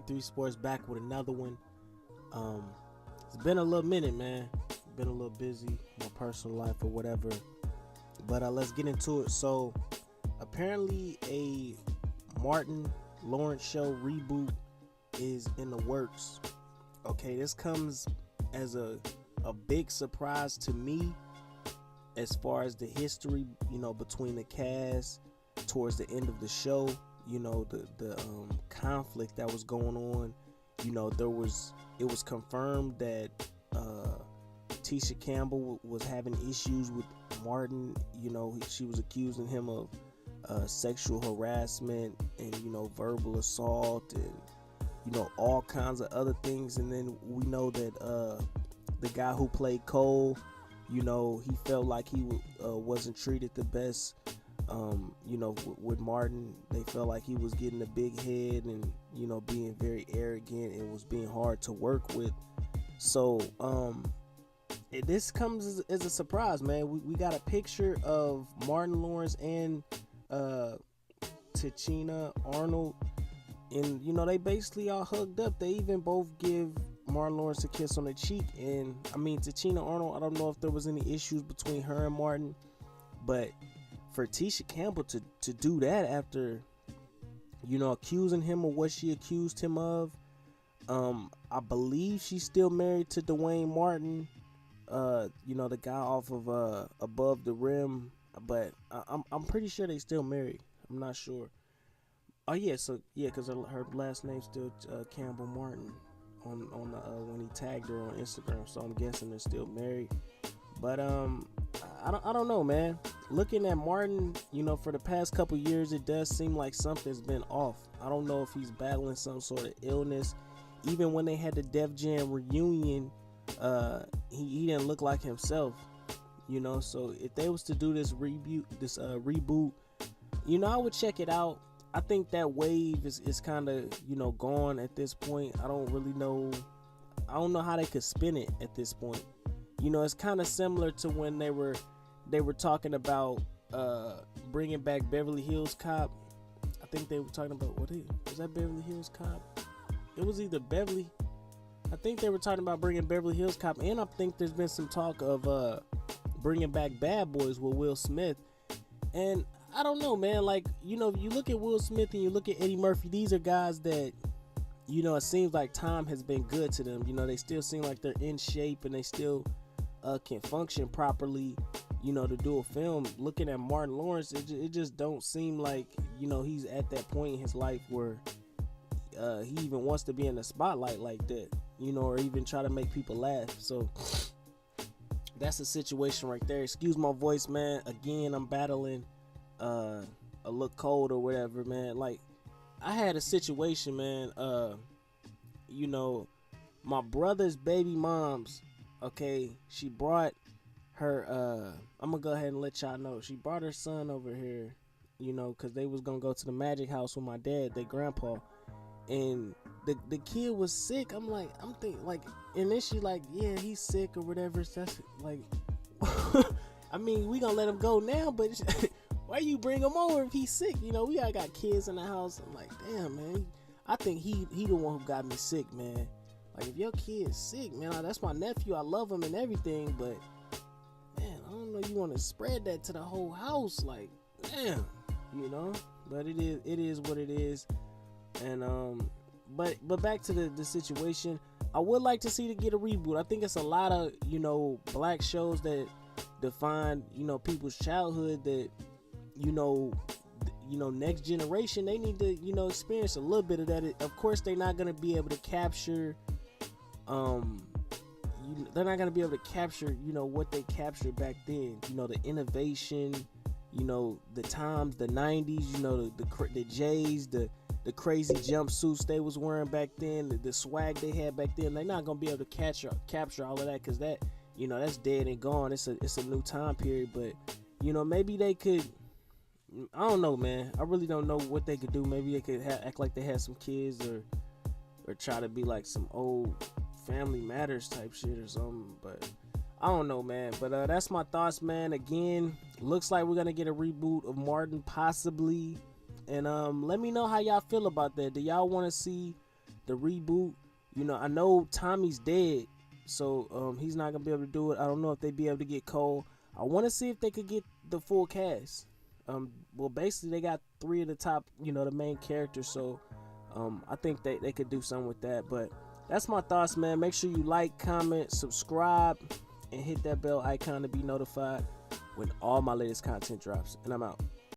3 Sports back with another one. It's been a little minute, man. Been a little busy, my personal life or whatever. But let's get into it. So, apparently, a Martin Lawrence show reboot is in the works. Okay, this comes as a big surprise to me as far as the history, between the cast towards the end of the show. The conflict that was going on. It was confirmed that Tisha Campbell was having issues with Martin. She was accusing him of sexual harassment and verbal assault and all kinds of other things. And then we know that the guy who played Cole, he felt like he wasn't treated the best. With Martin, they felt like he was getting a big head and being very arrogant and was being hard to work with. So this comes as a surprise, man. We got a picture of Martin Lawrence and Tichina Arnold, and they basically all hugged up. They even both give Martin Lawrence a kiss on the cheek. And I mean, Tichina Arnold, I don't know if there was any issues between her and Martin, but for Tisha Campbell to do that after accusing him of what she accused him of, I believe she's still married to Dwayne Martin, the guy off of Above the Rim, but I'm pretty sure they still married. I'm not sure. Oh yeah, because her last name's still Campbell-Martin on when he tagged her on Instagram, so I'm guessing they're still married. But I don't know, man. Looking at Martin, for the past couple years, it does seem like something's been off. I don't know if he's battling some sort of illness. Even when they had the Def Jam reunion, he didn't look like himself. So if they was to do this reboot, I would check it out. I think that wave is kind of gone at this point. I don't know how they could spin it at this point. It's kind of similar to when they were talking about bringing back Beverly Hills Cop. I think they were talking about was that Beverly Hills Cop? It was either Beverly. I think they were talking about bringing Beverly Hills Cop, and I think there's been some talk of bringing back Bad Boys with Will Smith. And I don't know, man. Like you look at Will Smith and you look at Eddie Murphy. These are guys that it seems like time has been good to them. They still seem like they're in shape and they still can function properly, to do a film. Looking at Martin Lawrence, it just don't seem like, he's at that point in his life where he even wants to be in the spotlight like that, or even try to make people laugh. So that's the situation right there. Excuse my voice, man. Again, I'm battling a little cold or whatever, man. Like, I had a situation, man. My brother's baby mom's, okay, she brought her, I'm gonna go ahead and let y'all know, she brought her son over here, because they was gonna go to the Magic House with my dad, their grandpa, and the kid was sick. I'm thinking, like, and then she like, yeah, he's sick or whatever. So that's like, I mean, we gonna let him go now, but why you bring him over if he's sick? We all got kids in the house. I'm like, damn, man, I think he the one who got me sick, man. Like, if your kid's sick, man, that's my nephew. I love him and everything, but man, I don't know. You want to spread that to the whole house, like, damn, But it is what it is, and but back to the situation. I would like to see to get a reboot. I think it's a lot of black shows that define people's childhood that next generation, they need to experience a little bit of that. Of course, they're not gonna be able to capture. They're not gonna be able to capture, what they captured back then. The innovation, the times, the '90s. The J's, the crazy jumpsuits they was wearing back then, the swag they had back then. They're not gonna be able to capture all of that, because that, that's dead and gone. It's a new time period. But maybe they could. I don't know, man. I really don't know what they could do. Maybe they could act like they had some kids, or try to be like some old Family Matters type shit or something. But I don't know, man. But that's my thoughts, man. Again, looks like we're gonna get a reboot of Martin, possibly. And let me know how y'all feel about that. Do y'all want to see the reboot. You know, I know Tommy's dead, so he's not gonna be able to do it. I don't know if they'd be able to get Cole. I want to see if they could get the full cast. Well, basically they got 3 of the top, you know, the main characters. So I think they could do something with that. But that's my thoughts, man. Make sure you like, comment, subscribe, and hit that bell icon to be notified when all my latest content drops. And I'm out.